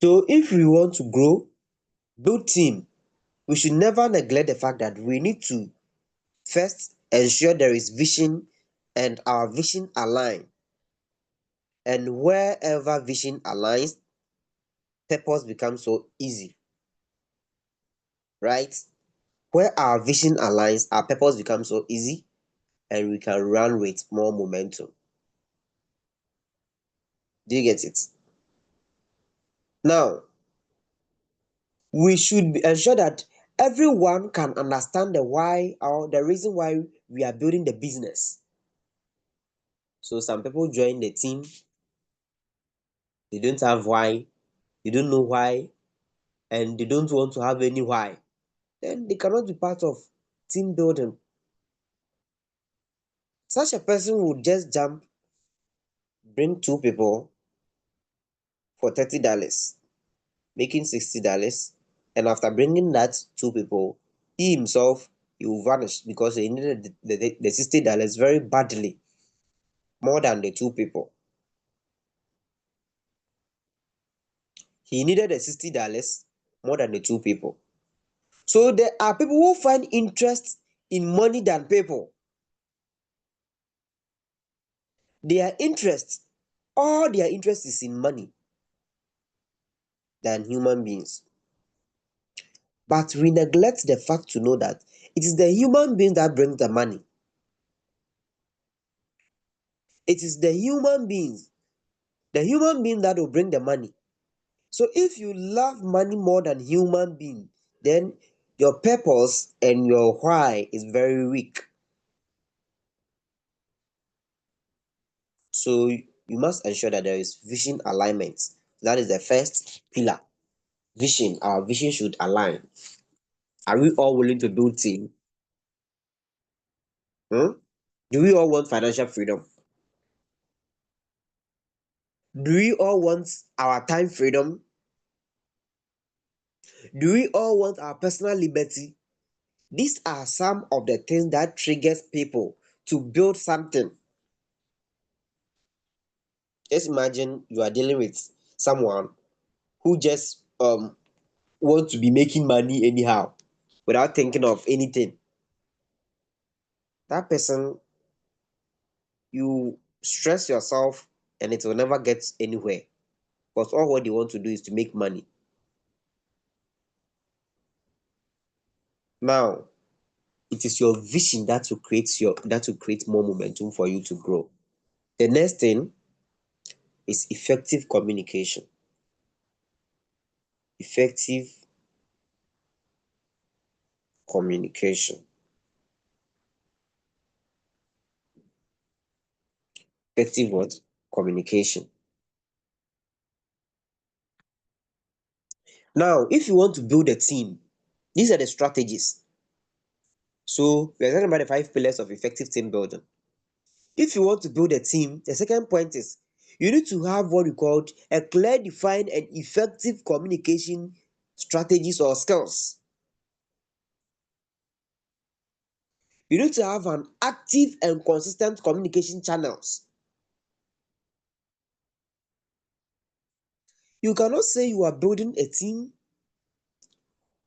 So if we want to grow, build team, we should never neglect the fact that we need to first ensure there is vision and our vision align. And wherever vision aligns, purpose becomes so easy, right? Where our vision aligns, our purpose becomes so easy and we can run with more momentum. Do you get it? Now, we should ensure that everyone can understand the why or the reason why we are building the business. So some people join the team, they don't have why, they don't know why, and they don't want to have any why. Then they cannot be part of team building. Such a person would just jump, bring two people for $30, making $60, and after bringing that two people, he himself he will vanish because he needed the $60 very badly, more than the two people. He needed the $60 more than the two people. So there are people who find interest in money than people. Their interest, all their interest is in money than human beings. But we neglect the fact to know that it is the human being that brings the money. It is the human being that will bring the money. So if you love money more than human being, then your purpose and your why is very weak. So you must ensure that there is vision alignment. That is the first pillar. Vision, our vision should align. Are we all willing to do team? Hmm? Do we all want financial freedom? Do we all want our time freedom? Do we all want our personal liberty? These are some of the things that triggers people to build something. Just imagine you are dealing with someone who just want to be making money anyhow without thinking of anything. That person, you stress yourself and it will never get anywhere because all what they want to do is to make money. Now, it is your vision that will create more momentum for you to grow. The next thing is effective communication. Effective communication. Effective what? Communication. Now, if you want to build a team, these are the strategies. So we are talking about the 5 pillars of effective team building. If you want to build a team, the second point is you need to have what we call a clear, defined, and effective communication strategies or skills. You need to have an active and consistent communication channels. You cannot say you are building a team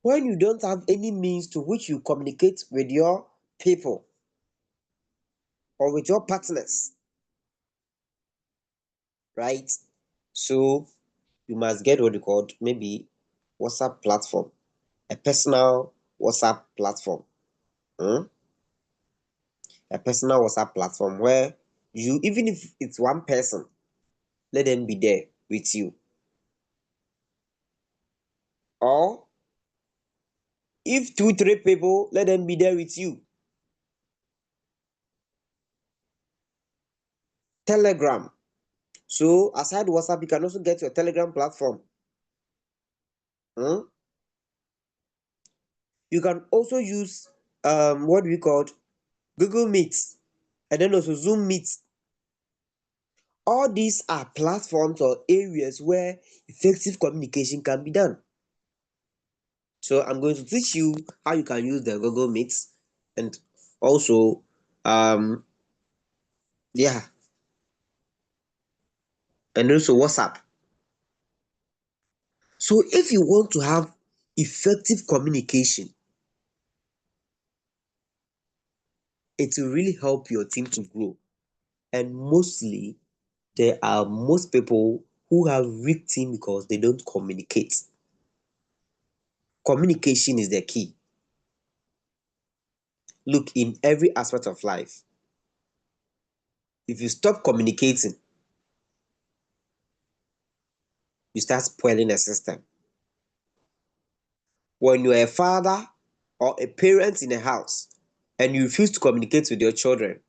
when you don't have any means to which you communicate with your people or with your partners, right? So you must get what you call maybe WhatsApp platform, a personal WhatsApp platform. Hmm? A personal WhatsApp platform where you, even if it's one person, let them be there with you. Or if two, three people, let them be there with you. Telegram. So aside WhatsApp, you can also get your Telegram platform. Hmm? You can also use what we call Google Meet and then also Zoom Meet. All these are platforms or areas where effective communication can be done. So I'm going to teach you how you can use the Google Meet and also yeah, and also WhatsApp. So if you want to have effective communication, it will really help your team to grow. And mostly, there are most people who have weak team because they don't communicate. Communication is the key. Look, in every aspect of life, if you stop communicating, you start spoiling the system. When you're a father or a parent in a house and you refuse to communicate with your children,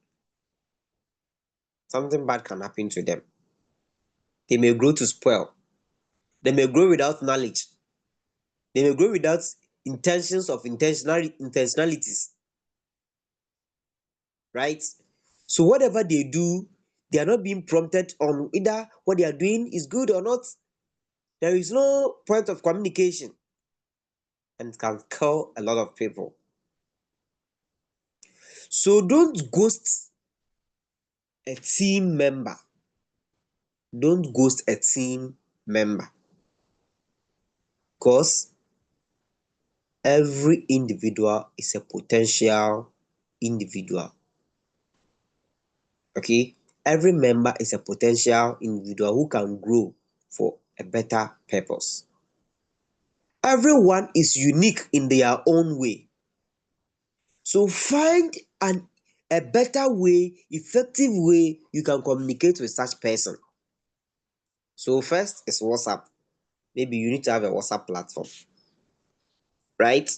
something bad can happen to them. They may grow to spoil. They may grow without knowledge. They may grow without intentions of intentionalities, right? So whatever they do, they are not being prompted on either what they are doing is good or not. There is no point of communication, and it can kill a lot of people. So don't ghost a team member. Don't ghost a team member, because every individual is a potential individual. Okay, every member is a potential individual who can grow for a better purpose. Everyone is unique in their own way. So find a better way, effective way you can communicate with such person. So first is WhatsApp. Maybe you need to have a WhatsApp platform, right?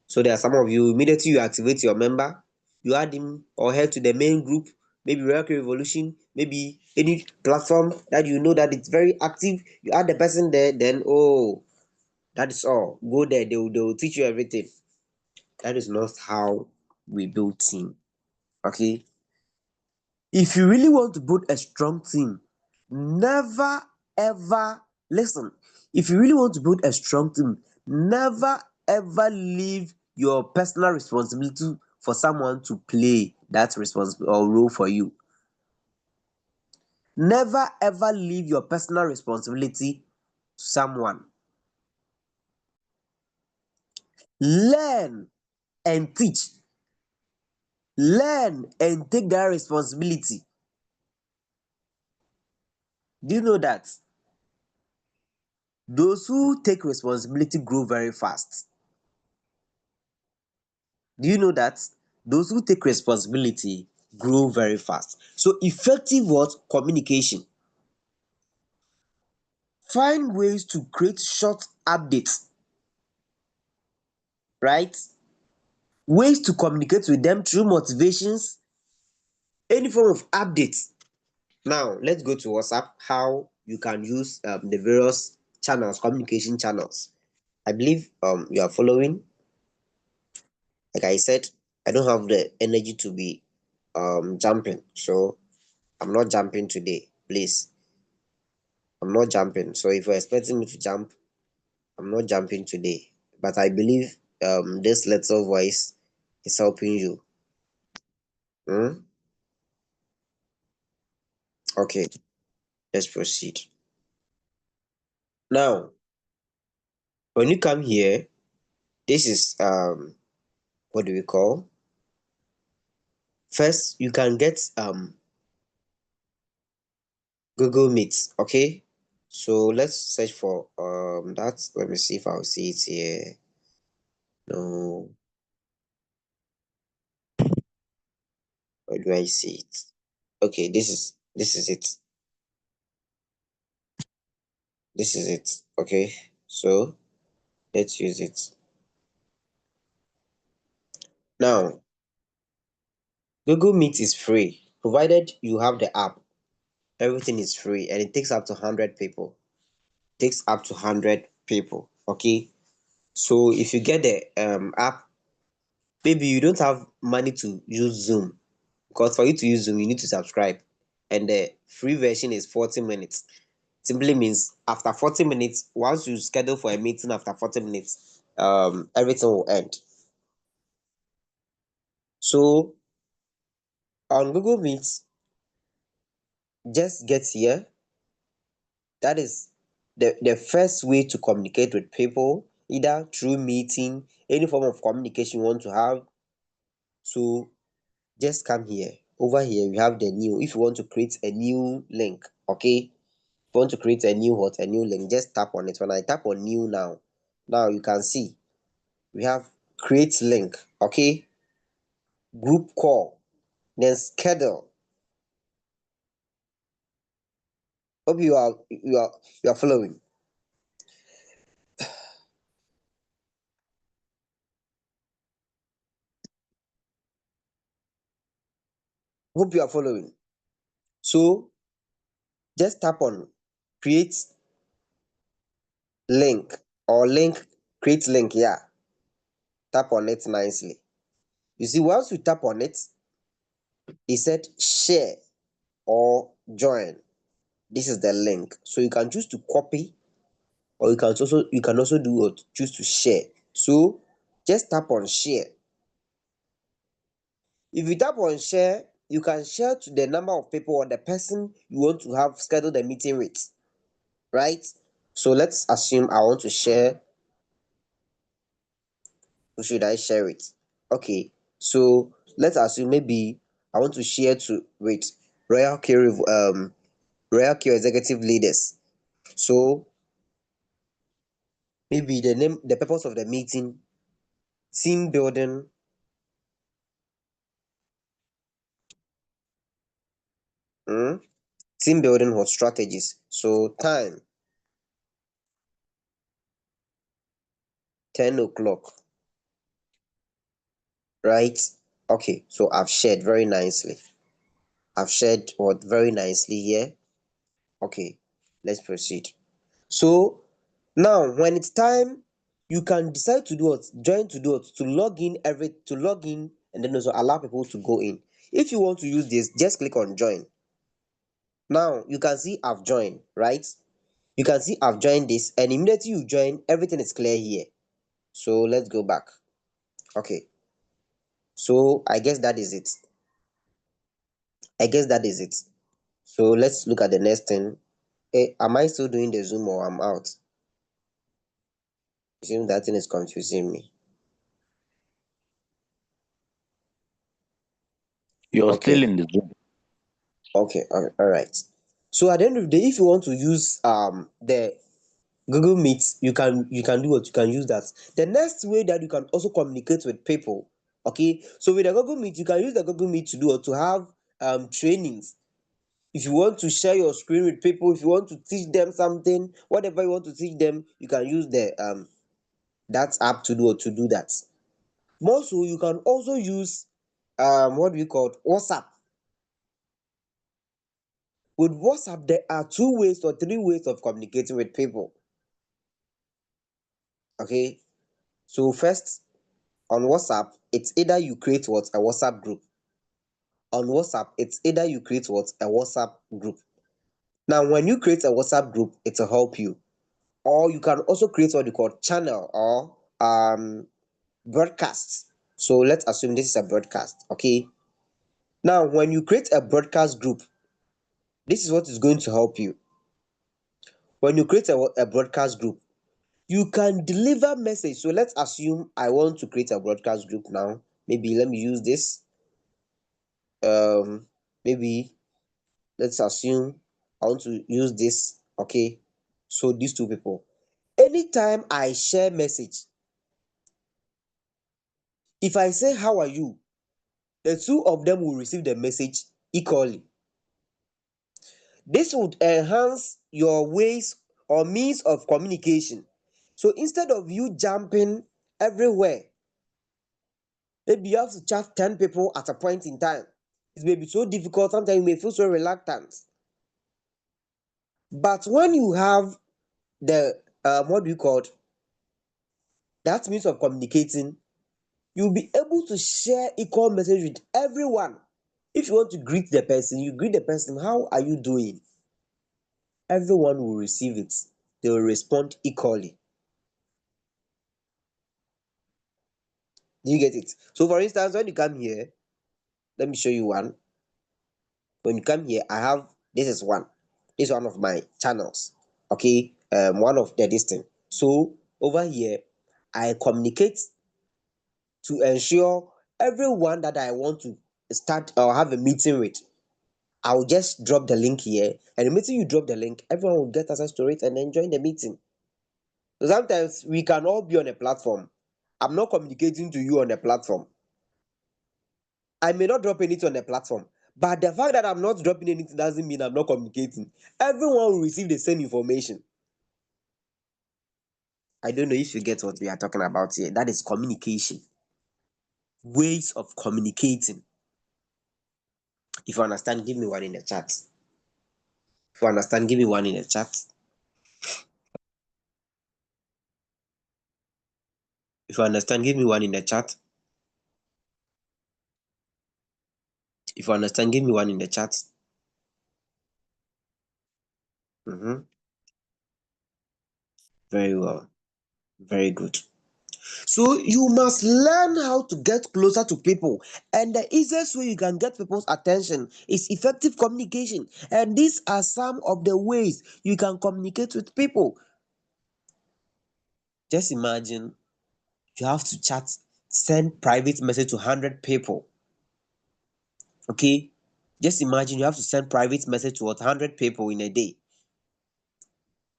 So there are some of you, immediately you activate your member, you add him or her to the main group, maybe RoyalQ Revolution, maybe any platform that you know that it's very active, you add the person there, then oh, that is all. Go there, they will teach you everything. That is not how we build team. Okay. If you really want to build a strong team, never ever listen. If you really want to build a strong team, never ever leave your personal responsibility for someone to play that responsibility or role for you. Never ever leave your personal responsibility to someone. Learn and teach. Learn and take that responsibility. Do you know that those who take responsibility grow very fast? Do you know that those who take responsibility grow very fast? So effective what? Communication. Find ways to create short updates, right? Ways to communicate with them through motivations, any form of updates. Now let's go to WhatsApp, how you can use the various channels, communication channels. I believe you are following. Like I said, I don't have the energy to be jumping, so I'm not jumping today. Please, I'm not jumping. So if you're expecting me to jump, I'm not jumping today. But I believe this little voice is helping you. Hmm? Okay, let's proceed. Now, when you come here, this is what do we call? First, you can get Google Meet. Okay, so let's search for that. Let me see if I'll see it here. No, where do I see it? Okay, this is it. This is it. Okay, so let's use it. Now, Google Meet is free, provided you have the app. Everything is free and it takes up to 100 people. It takes up to 100 people. Okay, so if you get the app, maybe you don't have money to use Zoom, because for you to use Zoom, you need to subscribe, and the free version is 40 minutes. Simply means after 40 minutes, once you schedule for a meeting after 40 minutes, everything will end. So on Google Meet, just get here. That is the first way to communicate with people, either through meeting, any form of communication you want to have. So just come here. Over here we have the new. If you want to create a new link, okay, if you want to create a new link, just tap on it. When I tap on new now you can see we have create link, okay, group call, then schedule. Hope you are following. Hope you are following. So just tap on create link or link, create link, yeah. Tap on it nicely. You see, once you tap on it, it said share or join. This is the link. So you can choose to copy, or you can also do what? Choose to share. So just tap on share. If you tap on share, you can share to the number of people or the person you want to have scheduled the meeting with, right? So let's assume I want to share. Who should I share it? Okay, so let's assume maybe I want to share to with RoyalQ executive leaders. So maybe the purpose of the meeting, team building, um team building or strategies. So time 10 o'clock, right? Okay, so I've shared very nicely. I've shared what very nicely here. Okay, let's proceed. So now when it's time, you can decide to do what? Join to do what? To log in and then also allow people to go in. If you want to use this, just click on join. Now you can see I've joined, right? You can see I've joined this, and immediately you join, everything is clear here. So let's go back. Okay, so I guess that is it. So let's look at the next thing. Am I still doing the Zoom or I'm out? Assume that thing is confusing me. You're still Okay, in the Zoom. okay, all right. So at the end of the day, if you want to use the Google Meet, you can do what? You can use that. The next way that you can also communicate with people, okay. So with the Google Meet, you can use the Google Meet to do what? To have trainings. If you want to share your screen with people, if you want to teach them something, whatever you want to teach them, you can use the that app to do that. More so, you can also use what we call WhatsApp. With WhatsApp, there are 2 ways or 3 ways of communicating with people. Okay, so first, on WhatsApp, it's either you create what? A WhatsApp group. On WhatsApp, it's either you create what? A WhatsApp group. Now, when you create a WhatsApp group, it will help you. Or you can also create what you call channel or broadcast. So let's assume this is a broadcast. Okay. Now, when you create a broadcast group, this is what is going to help you. When you create a broadcast group, you can deliver message. So let's assume I want to create a broadcast group now. Maybe let me use this. Maybe let's assume I want to use this. Okay. So these two people. Anytime I share message, if I say how are you, the two of them will receive the message equally. This would enhance your ways or means of communication. So instead of you jumping everywhere, maybe you have to chat 10 people at a point in time. It may be so difficult, sometimes you may feel so reluctant. But when you have the what do you call it? That means of communicating, you'll be able to share equal message with everyone. If you want to greet the person, you greet the person, how are you doing? Everyone will receive it. They will respond equally. Do you get it? So for instance, when you come here, let me show you one. When you come here, I have this is one. This is one of my channels. Okay. one of the distance. So over here, I communicate to ensure everyone that I want to start or have a meeting with. I'll just drop the link here, and the meeting you drop the link, everyone will get access to it and then join the meeting. So sometimes we can all be on a platform. I'm not communicating to you on the platform. I may not drop anything on the platform, but the fact that I'm not dropping anything doesn't mean I'm not communicating. Everyone will receive the same information. I don't know if you get what we are talking about here. That is communication. Ways of communicating. If you understand, give me one in the chat. If you understand, give me one in the chat. If you understand, give me one in the chat. If you understand, give me one in the chat. Very well. Very good. So you must learn how to get closer to people. And the easiest way you can get people's attention is effective communication. And these are some of the ways you can communicate with people. Just imagine you have to send private message to 100 people. Okay? Just imagine you have to send private message to 100 people in a day.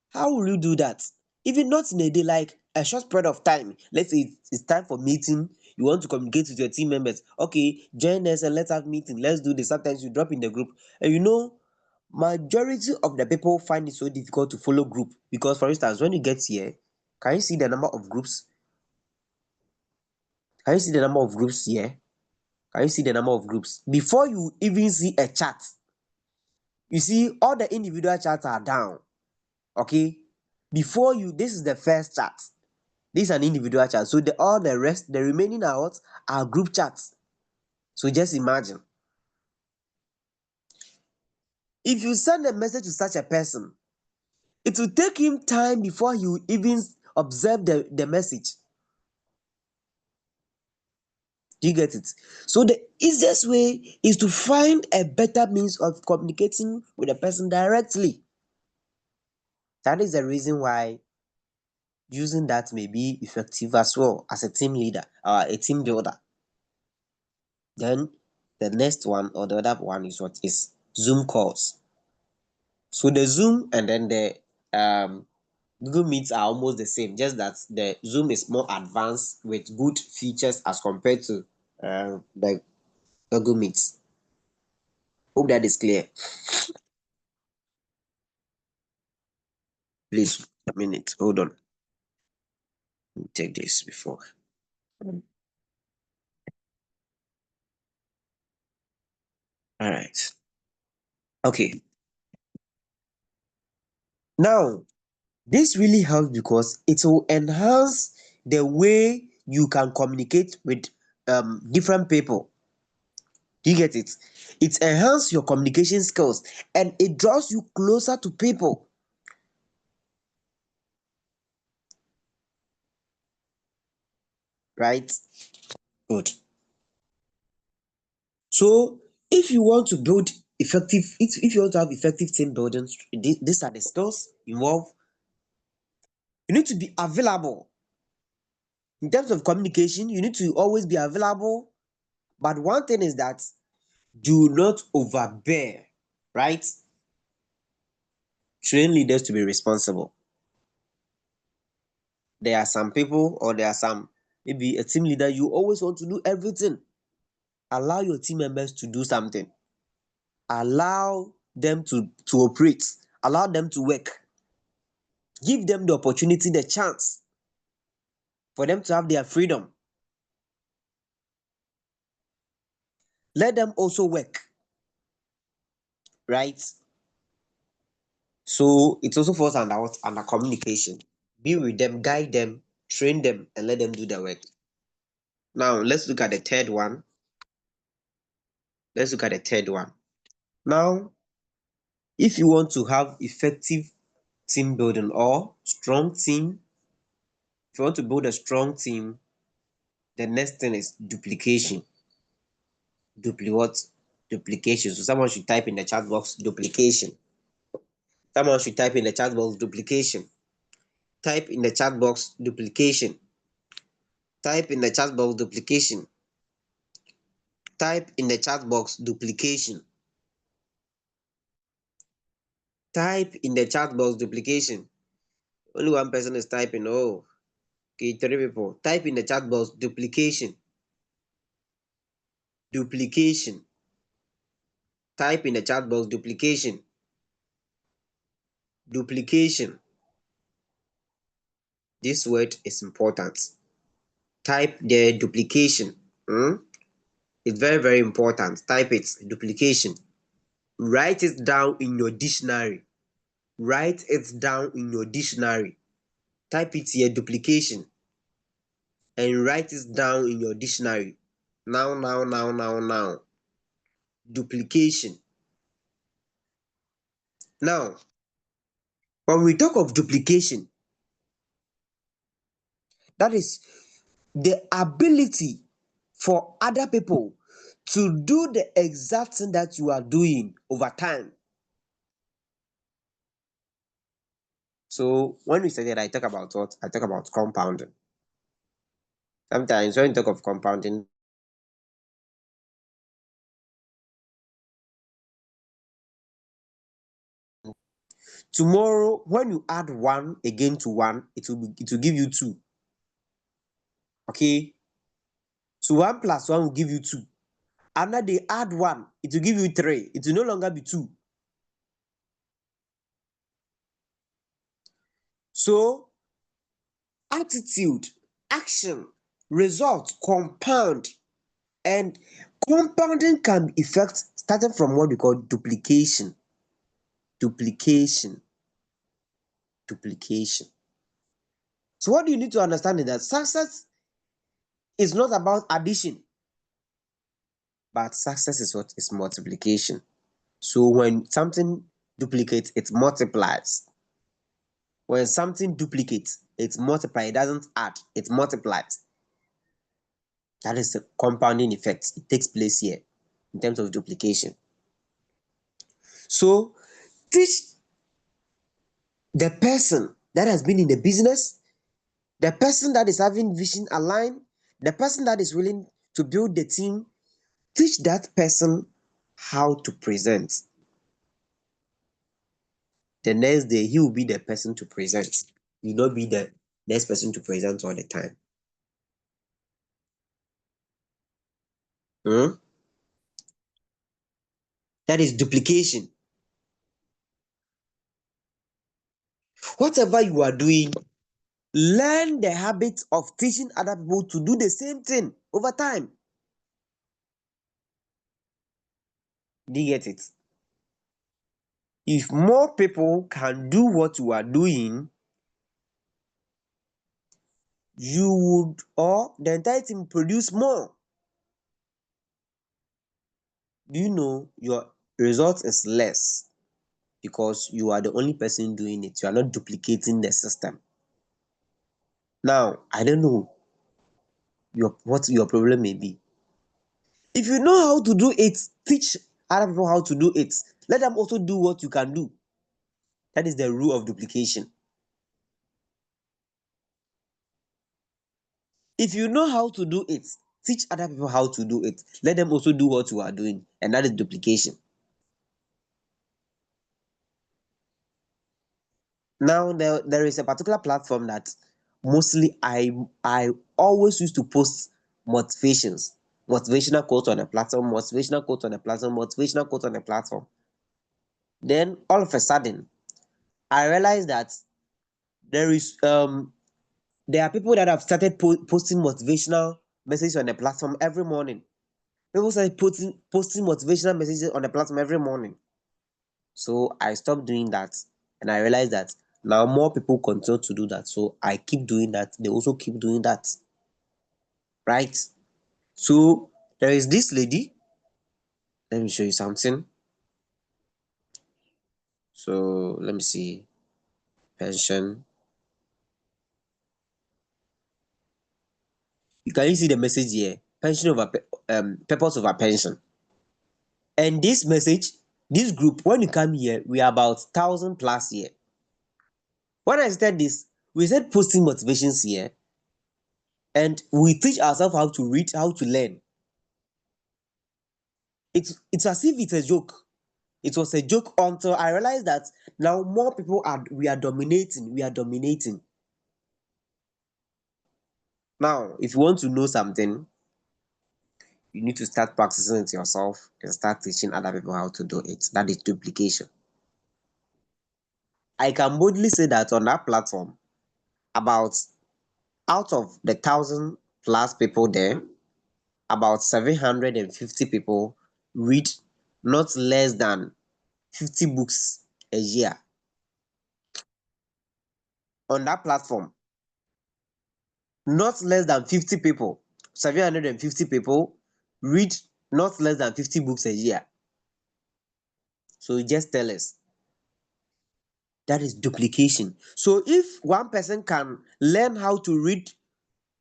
How will you do that? Even not in a day, like a short period of time. Let's say it's time for meeting. You want to communicate with your team members. Okay, join us and let's have meeting. Let's do this. Sometimes you drop in the group. And majority of the people find it so difficult to follow group. Because for instance, when you get here, can you see the number of groups? Can you see the number of groups here? Can you see the number of groups? Before you even see a chat, you see all the individual chats are down. Okay? This is the first chat. This is an individual chat. So all the rest, the remaining are group chats. So just imagine. If you send a message to such a person, it will take him time before he will even observe the message. Do you get it? So the easiest way is to find a better means of communicating with the person directly. That is the reason why using that may be effective as well as a team leader or a team builder. Then the next one or the other one is what is Zoom calls. So the Zoom and then the Google Meets are almost the same, just that the Zoom is more advanced with good features as compared to the Google Meets. Hope that is clear. Please, a minute. Hold on. Let me take this before. All right. Okay. Now, this really helps because it will enhance the way you can communicate with different people. Do you get it? It enhances your communication skills and it draws you closer to people. Right? Good. So if you want to build if you want to have effective team building, these are the skills involved. You need to be available. In terms of communication, you need to always be available. But one thing is that do not overbear, right? Train leaders to be responsible. There are some people, or there are some, maybe a team leader, you always want to do everything. Allow your team members to do something. Allow them to operate. Allow them to work. Give them the opportunity, the chance for them to have their freedom. Let them also work, right? So it also falls under communication. Be with them, guide them, train them, and let them do the work. Now let's look at the third one. Now, if you want to have effective team building or strong team, if you want to build a strong team, the next thing is duplication. What? Duplication. So someone should type in the chat box duplication. Someone should type in the chat box duplication. Type in the chat box duplication. Type in the chat box duplication. Type in the chat box duplication. Type in the chat box duplication. Only one person is typing. Oh, okay, 3 people. Type in the chat box duplication. Duplication. Type in the chat box duplication. Duplication. This word is important. Type the duplication. It's very, very important. Type it, duplication. Write it down in your dictionary. Write it down in your dictionary. Type it here, duplication, and write it down in your dictionary. Now. Duplication. Now, when we talk of duplication, that is the ability for other people to do the exact thing that you are doing over time. So when we started, I talk about what? I talk about compounding. Sometimes when you talk of compounding, tomorrow when you add 1 again to 1, it will give you 2. Okay, so 1 plus 1 will give you 2. Another day add 1, it will give you 3. It will no longer be 2. So attitude, action, result compound, and compounding can be effect starting from what we call duplication. Duplication. So what you need to understand is that success is not about addition, but success is what is multiplication. So when something duplicates, it multiplies. When something duplicates, it multiplies. It doesn't add, it multiplies. That is the compounding effect. It takes place here in terms of duplication. So teach the person that has been in the business, the person that is having vision aligned, the person that is willing to build the team, teach that person how to present. The next day, he will be the person to present. He will not be the next person to present all the time. That is duplication. Whatever you are doing, learn the habit of teaching other people to do the same thing over time. Do you get it? If more people can do what you are doing, you would, or the entire team produce more. Do you know your result is less because you are the only person doing it? You are not duplicating the system. Now, I don't know what your problem may be. If you know how to do it, teach other people how to do it. Let them also do what you can do. That is the rule of duplication. If you know how to do it, teach other people how to do it. Let them also do what you are doing, and that is duplication. Now, there is a particular platform that mostly I always used to post motivational quotes on the platform, motivational quotes on the platform, motivational quotes on the platform. Then all of a sudden, I realized that there are people that have started posting motivational messages on the platform every morning. People started posting motivational messages on the platform every morning. So I stopped doing that, and I realized that now more people continue to do that. So I keep doing that. They also keep doing that. Right? So there is this lady. Let me show you something. So let me see. Pension. Can you see the message here? Pension over purpose over pension. And this message, this group, when you come here, we are about 1,000 plus here. When I started this, We said posting motivations here, and we teach ourselves how to read, how to learn. It's as if it's a joke. It was a joke until I realized that now more people are we are dominating. We are dominating. Now, if you want to know something, you need to start practicing it yourself and start teaching other people how to do it. That is duplication. I can boldly say that on that platform, about out of the 1,000+ people there, about 750 people read not less than 50 books a year on that platform. Not less than 50 people, 750 people read not less than 50 books a year. So just tell us. That is duplication. So if one person can learn how to read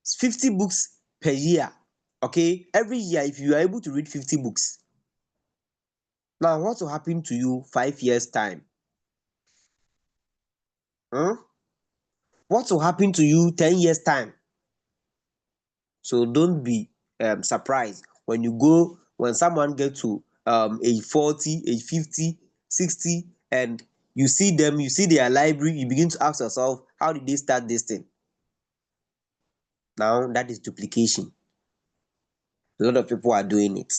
50 books per year, okay, every year, if you are able to read 50 books, now what will happen to you 5 years' time? Hmm? What will happen to you 10 years' time? So don't be surprised when you go, when someone gets to age 40, age 50, 60, and you see them, you see their library, you begin to ask yourself, how did they start this thing? Now that is duplication. A lot of people are doing it.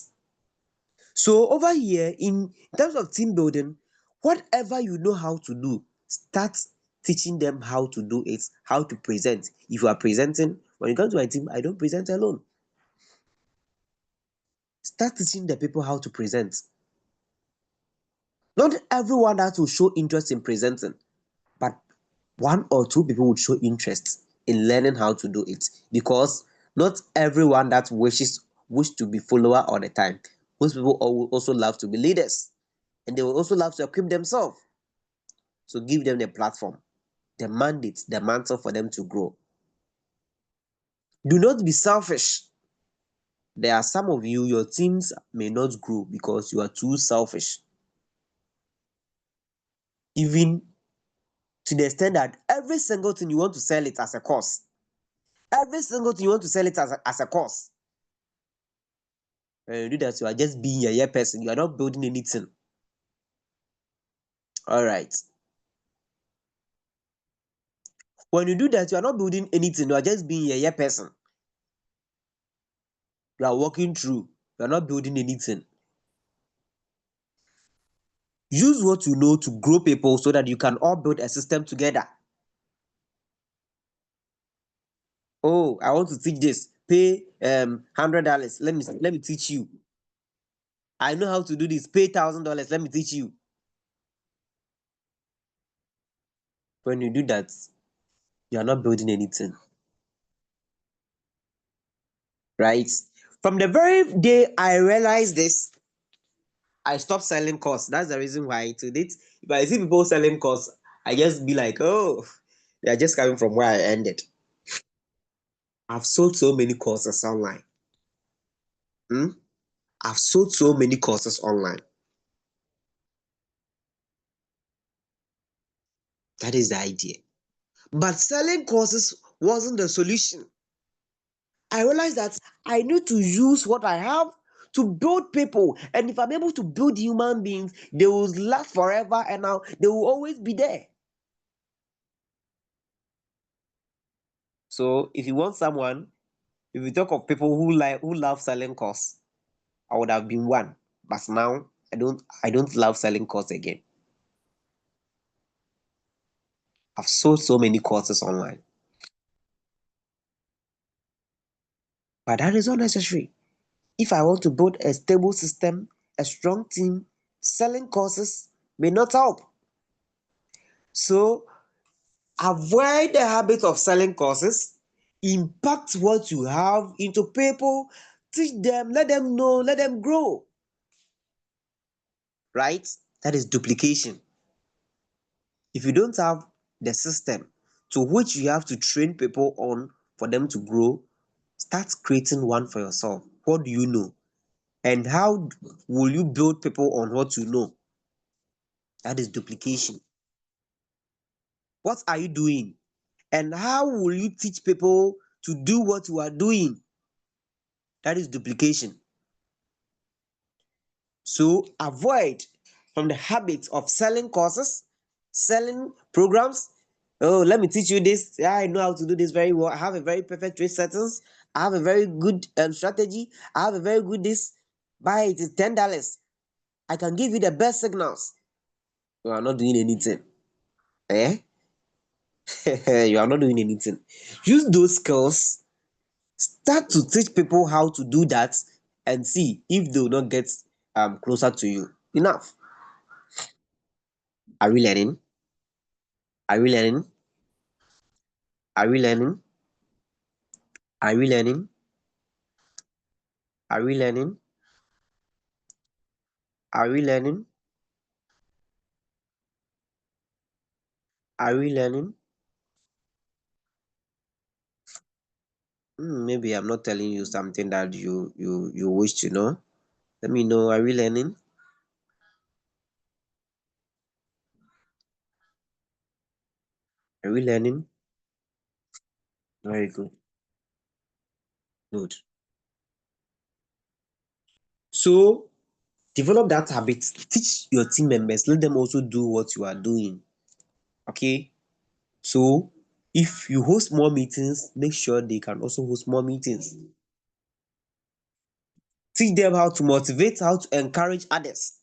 So over here, in terms of team building, whatever you know how to do, start teaching them how to do it, how to present. If you are presenting, when you come to my team, I don't present alone. Start teaching the people how to present. Not everyone has to show interest in presenting, but one or two people would show interest in learning how to do it, because not everyone that wish to be follower all the time. Most people also love to be leaders, and they will also love to equip themselves. So give them the platform, the mandate, the mantle for them to grow. Do not be selfish. There are some of you, your teams may not grow because you are too selfish. Even to the extent that every single thing you want to sell it as a course. Every single thing you want to sell it as a course. When you do that, you are just being a year person. You are not building anything. All right. When you do that, you are not building anything. You are just being a year person. You are walking through. You are not building anything. Use what you know to grow people so that you can all build a system together. Oh, I want to teach this. Pay $100. Let me teach you. I know how to do this. Pay $1,000. Let me teach you. When you do that, you are not building anything, right? From the very day I realized this, I stopped selling courses. That's the reason why to date, if I see people selling courses, I just be like, oh, they are just coming from where I ended. I've sold so many courses online. Hmm? I've sold so many courses online. That is the idea. But selling courses wasn't the solution. I realized that I need to use what I have to build people. And if I'm able to build human beings, they will last forever and now they will always be there. So if you want someone, if you talk of people who love selling courses, I would have been one. But now I don't love selling courses again. I've sold so many courses online. But that is not necessary. If I want to build a stable system, a strong team, selling courses may not help. So avoid the habit of selling courses. Impact what you have into people. Teach them, let them know, let them grow. Right? That is duplication. If you don't have the system to which you have to train people on for them to grow, start creating one for yourself. What do you know? And how will you build people on what you know? That is duplication. What are you doing? And how will you teach people to do what you are doing? That is duplication. So avoid from the habit of selling courses, selling programs. Oh, let me teach you this. Yeah, I know how to do this very well. I have a very perfect trade settings. I have a very good strategy. I have a very good this. Buy it is $10. I can give you the best signals. You are not doing anything. Eh? You are not doing anything. Use those skills. Start to teach people how to do that and see if they will not get closer to you. Enough. Are we learning? Are we learning? Are we learning? Are we learning? Are we learning? Are we learning? Are we learning? Maybe I'm not telling you something that you wish to know. Let me know. Are we learning? Are we learning? Very good. Good. So develop that habit. Teach your team members. Let them also do what you are doing. Okay. So if you host more meetings, make sure they can also host more meetings. Teach them how to motivate, how to encourage others.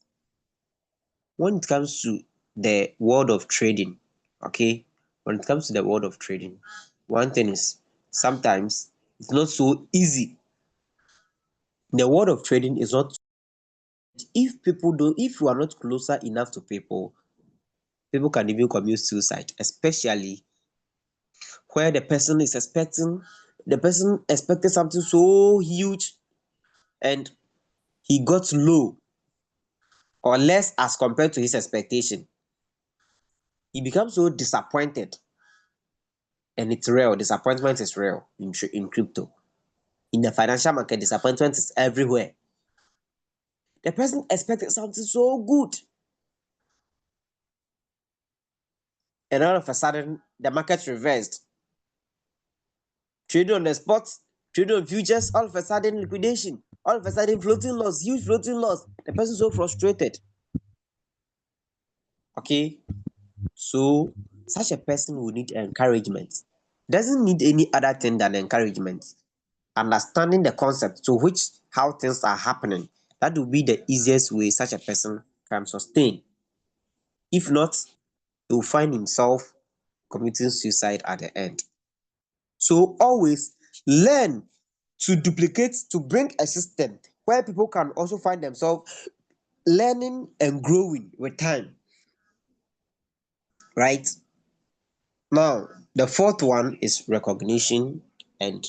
When it comes to the world of trading, okay, when it comes to the world of trading, one thing is sometimes it's not so easy. The world of trading is not, if people don't, if you are not closer enough to people, people can even commit suicide, especially where the person expected something so huge and he got low or less as compared to his expectation. He becomes so disappointed, and it's real. Disappointment is real in crypto. In the financial market, disappointment is everywhere. The person expected something so good, and all of a sudden, the market reversed. Trading on the spot, trading on futures, all of a sudden, liquidation. All of a sudden, floating loss, huge floating loss. The person so frustrated. Okay, so such a person will need encouragement. Doesn't need any other thing than encouragement. Understanding the concept to which how things are happening. That will be the easiest way such a person can sustain. If not, he will find himself committing suicide at the end. So always learn to duplicate, to bring a system where people can also find themselves learning and growing with time, right? Now, the fourth one is recognition and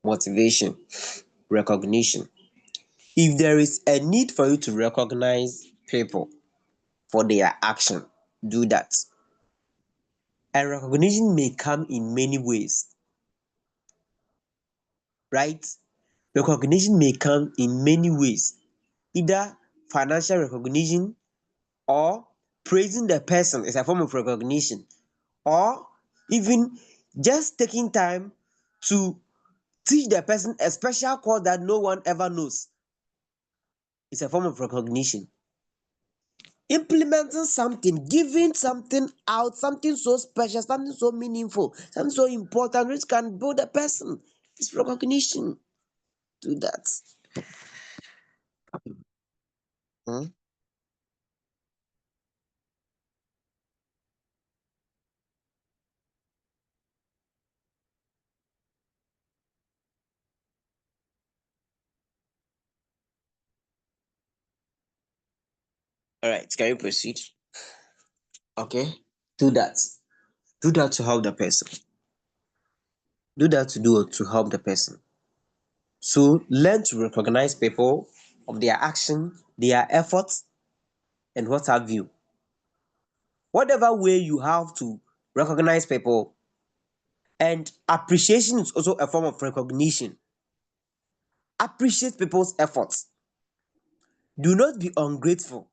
motivation. Recognition. If there is a need for you to recognize people for their action, do that. And recognition may come in many ways, right? Recognition may come in many ways, either financial recognition or praising the person is a form of recognition, or even just taking time to teach the person a special code that no one ever knows is a form of recognition. Implementing something, giving something out, something so special, something so meaningful, something so important, which can build a person, is recognition. Do that. Hmm? All right, can you proceed? Okay, do that. Do that to help the person. Do that to help the person. So learn to recognize people of their action, their efforts, and what have you. Whatever way you have to recognize people, and appreciation is also a form of recognition. Appreciate people's efforts. Do not be ungrateful.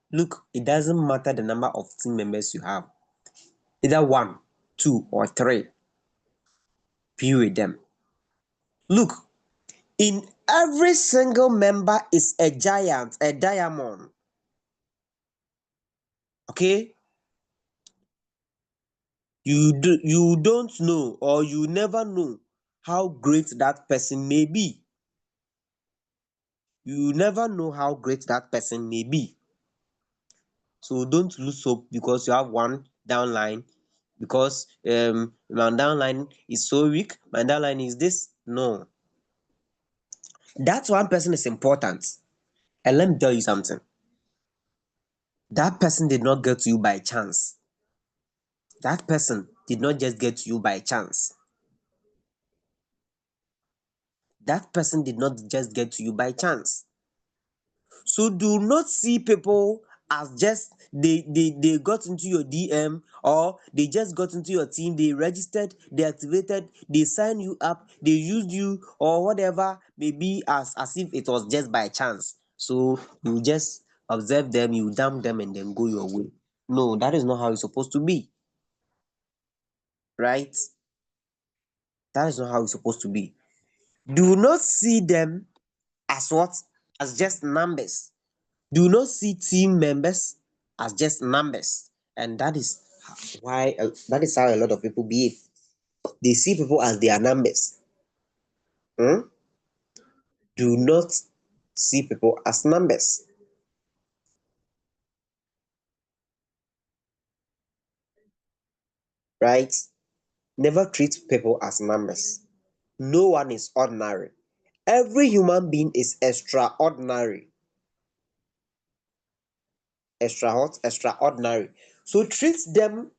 Look, it doesn't matter the number of team members you have. either one, two, or three. Be with them. Look, in every single member is a giant, a diamond. Okay? You don't know, or you never know how great that person may be. You never know how great that person may be. So don't lose hope because you have one downline, because my downline is so weak, my downline is this. No, that one person is important. And let me tell you something. That person did not get to you by chance. That person did not just get to you by chance. That person did not just get to you by chance. So do not see people as just they got into your DM, or they just got into your team, they registered, they activated, they signed you up, they used you, or whatever, maybe as if it was just by chance. So you just observe them, you dump them, and then go your way. No, that is not how it's supposed to be, right? That is not how it's supposed to be. Do not see them as what? As just numbers. Do not see team members as just numbers. And that is how a lot of people behave. They see people as their numbers. Hmm? Do not see people as numbers, right? Never treat people as numbers. No one is ordinary. Every human being is extraordinary. Extraordinary. So treat them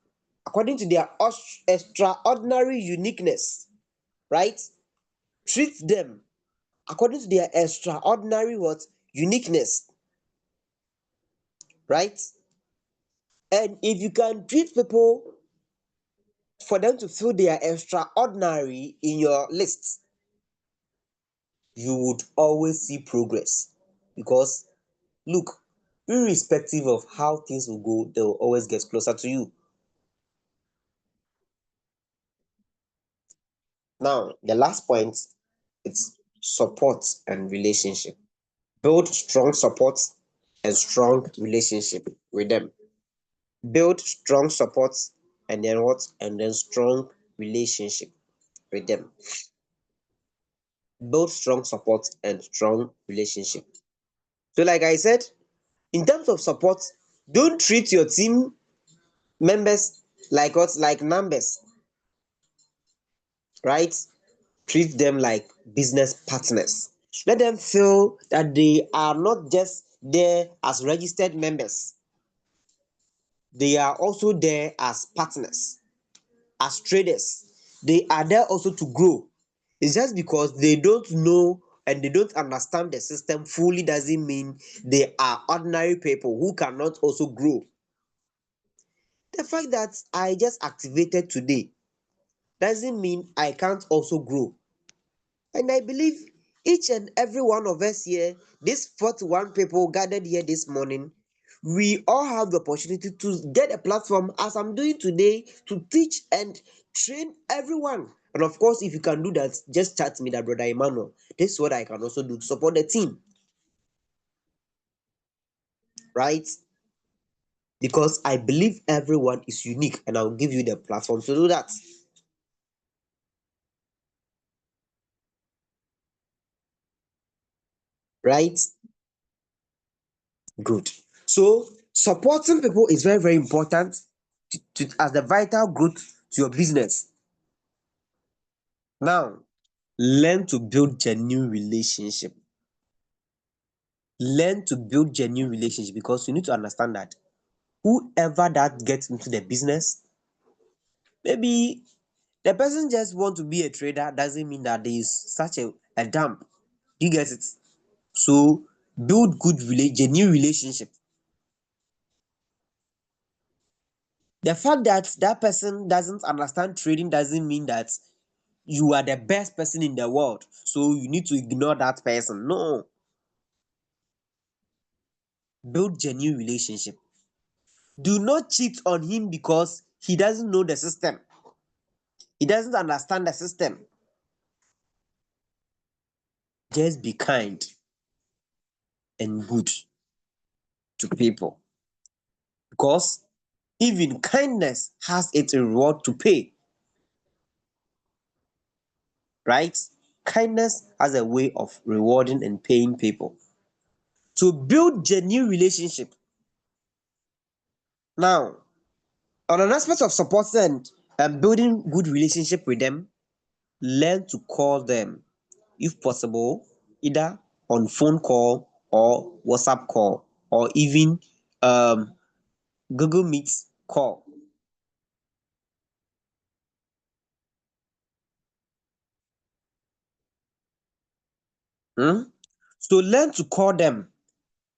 according to their extraordinary uniqueness, right? Treat them according to their extraordinary what? Uniqueness, right? And if you can treat people for them to feel they are extraordinary in your list, you would always see progress. Because look, irrespective of how things will go, they will always get closer to you. Now, the last point, it's support and relationship. Build strong support and strong relationship with them. Build strong support, and then what? And then strong relationship with them. Build strong support and strong relationship. So, like I said, in terms of support, don't treat your team members like what? Like numbers, right? Treat them like business partners. Let them feel that they are not just there as registered members, they are also there as partners, as traders. They are there also to grow. It's just because they don't know and they don't understand the system fully doesn't mean they are ordinary people who cannot also grow. The fact that I just activated today doesn't mean I can't also grow. And I believe each and every one of us here, these 41 people gathered here this morning, we all have the opportunity to get a platform as I'm doing today to teach and train everyone. And of course, if you can do that, just chat me that brother Emmanuel. This is what I can also do to support the team, right? Because I believe everyone is unique and I'll give you the platform to do that, right? Good. So supporting people is very, very important as the vital growth to your business. Now, learn to build genuine relationship. Learn to build genuine relationship because you need to understand that whoever that gets into the business, maybe the person just want to be a trader doesn't mean that there is such a dump. Do you get it? So build genuine relationship. The fact that that person doesn't understand trading doesn't mean that you are the best person in the world, so you need to ignore that person. No, build genuine relationship. Do not cheat on him because he doesn't know the system. He doesn't understand the system. Just be kind and good to people, because even kindness has its reward to pay, right? Kindness has a way of rewarding and paying people. To build genuine relationship. Now, on an aspect of supporting and building good relationship with them, learn to call them, if possible, either on phone call or WhatsApp call, or even Google Meet call. So learn to call them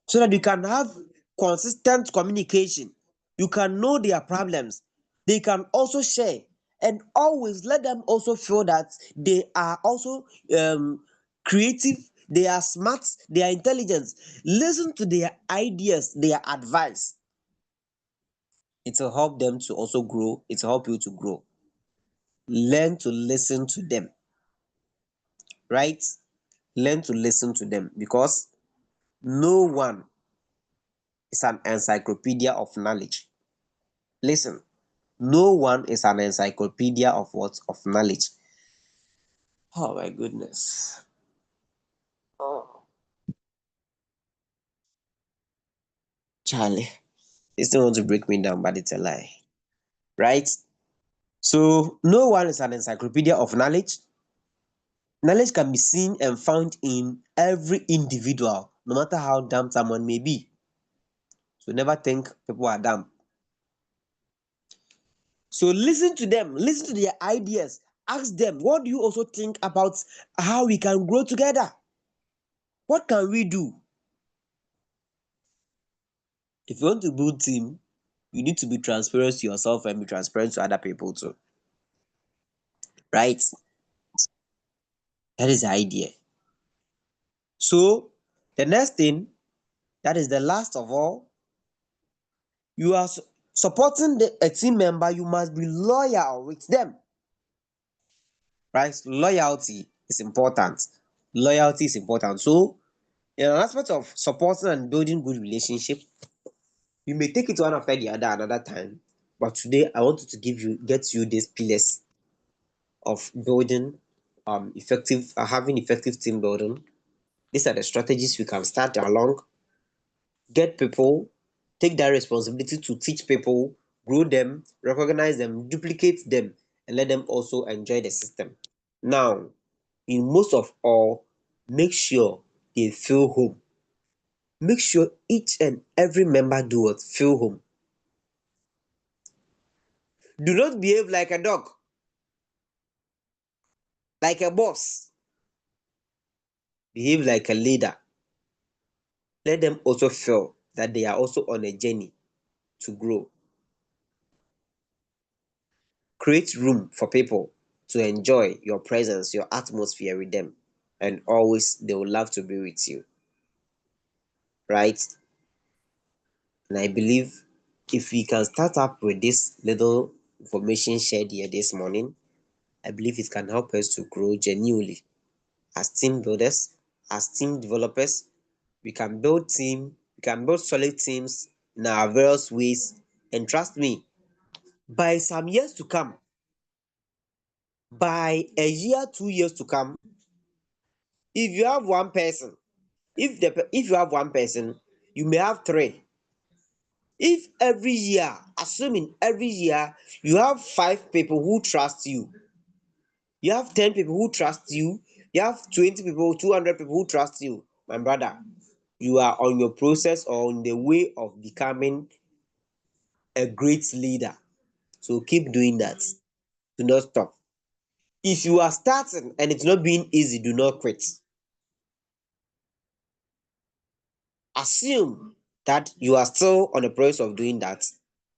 so that you can have consistent communication. You can know their problems. They can also share, and always let them also feel that they are also creative, they are smart, they are intelligent. Listen to their ideas, their advice. It will help them to also grow. It will help you to grow. Learn to listen to them, right? Learn to listen to them, because no one is an encyclopedia of knowledge. Listen, no one is an encyclopedia of what? Of knowledge. Oh my goodness. Oh, Charlie. They still want to break me down, but it's a lie. Right? So no one is an encyclopedia of knowledge. Knowledge can be seen and found in every individual, no matter how dumb someone may be. So never think people are dumb. So listen to them, listen to their ideas. Ask them, what do you also think about how we can grow together? What can we do? If you want to build team, you need to be transparent to yourself and be transparent to other people too. Right? That is the idea. So the next thing, that is the last of all, you are supporting a team member, you must be loyal with them. Right? Loyalty is important. Loyalty is important. So in an aspect of supporting and building good relationship, you may take it one after the other another time. But today I want to get you these pillars of building effective having effective team building. These are the strategies we can start along. Get people, take that responsibility to teach people, grow them, recognize them, duplicate them, and let them also enjoy the system. Now, in most of all, make sure they feel home. Make sure each and every member do what? Feel home. Do not behave like a dog, like a boss. Behave like a leader. Let them also feel that they are also on a journey to grow. Create room for people to enjoy your presence, your atmosphere with them, and always they will love to be with you, right? And I believe if we can start up with this little information shared here this morning, I believe it can help us to grow genuinely as team builders, as team developers. We can build solid teams in our various ways. And trust me, by some years to come, by a year, 2 years to come, if you have one person, if you have one person, you may have three. If every year, assuming every year you have 5 people who trust you have 10 people who trust you have 20 people, 200 people who trust you, my brother, you are on your process or on the way of becoming a great leader. So keep doing that. Do not stop. If you are starting and it's not being easy, do not quit. Assume that you are still on the process of doing that,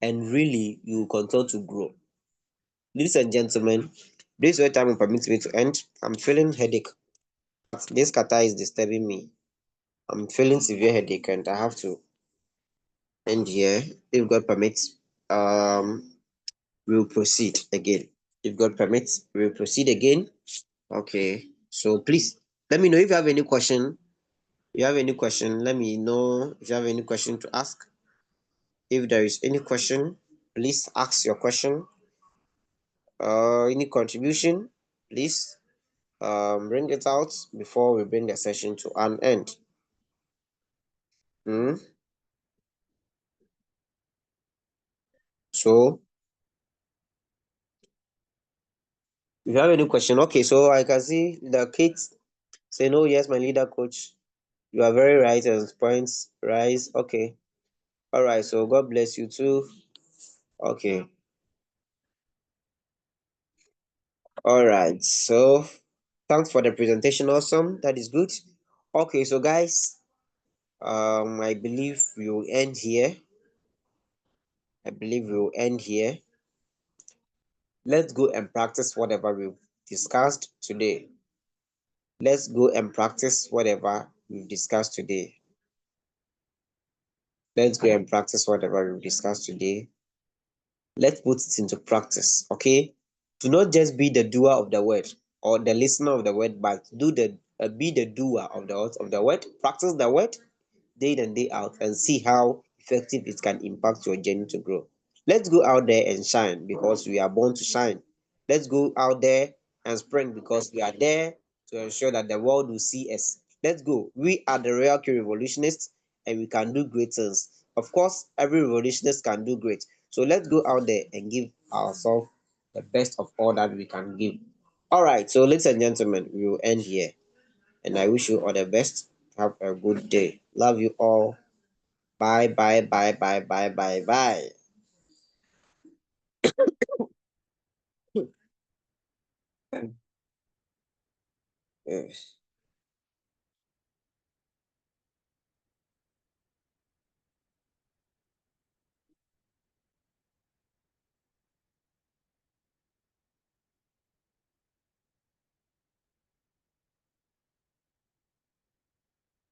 and really you will continue to grow. Ladies and gentlemen, this is where time will permit me to end. I'm feeling headache. This kata is disturbing me. I'm feeling severe headache and I have to end here if God permits. Um we'll proceed again. If God permits, we'll proceed again. Okay. So please let me know if you have any question. If you have any question, let me know if you have any question to ask. If there is any question, please ask your question. Any contribution, please bring it out before we bring the session to an end. Hmm? So, if you have any question, okay. So I can see the kids say, "No, yes, my leader coach, you are very right and points rise." Okay, all right. So God bless you too. Okay, all right. So thanks for the presentation. Awesome. That is good. Okay, so guys, I believe we will end here. I believe we will end here. Let's go and practice whatever we've discussed today. Let's go and practice whatever we've discussed today. Let's go and practice whatever we've discussed today. Let's put it into practice, okay? Do not just be the doer of the word or the listener of the word, but be the doer of the word. Practice the word day in and day out and see how effective it can impact your journey to grow. Let's go out there and shine because we are born to shine. Let's go out there and sprint because we are there to ensure that the world will see us. Let's go. We are the RoyalQ revolutionists and we can do great things. Of course, every revolutionist can do great. So let's go out there and give ourselves the best of all that we can give. All right, so ladies and gentlemen, we will end here. And I wish you all the best. Have a good day. Love you all. Bye, bye, bye, bye, bye, bye, bye. Yes.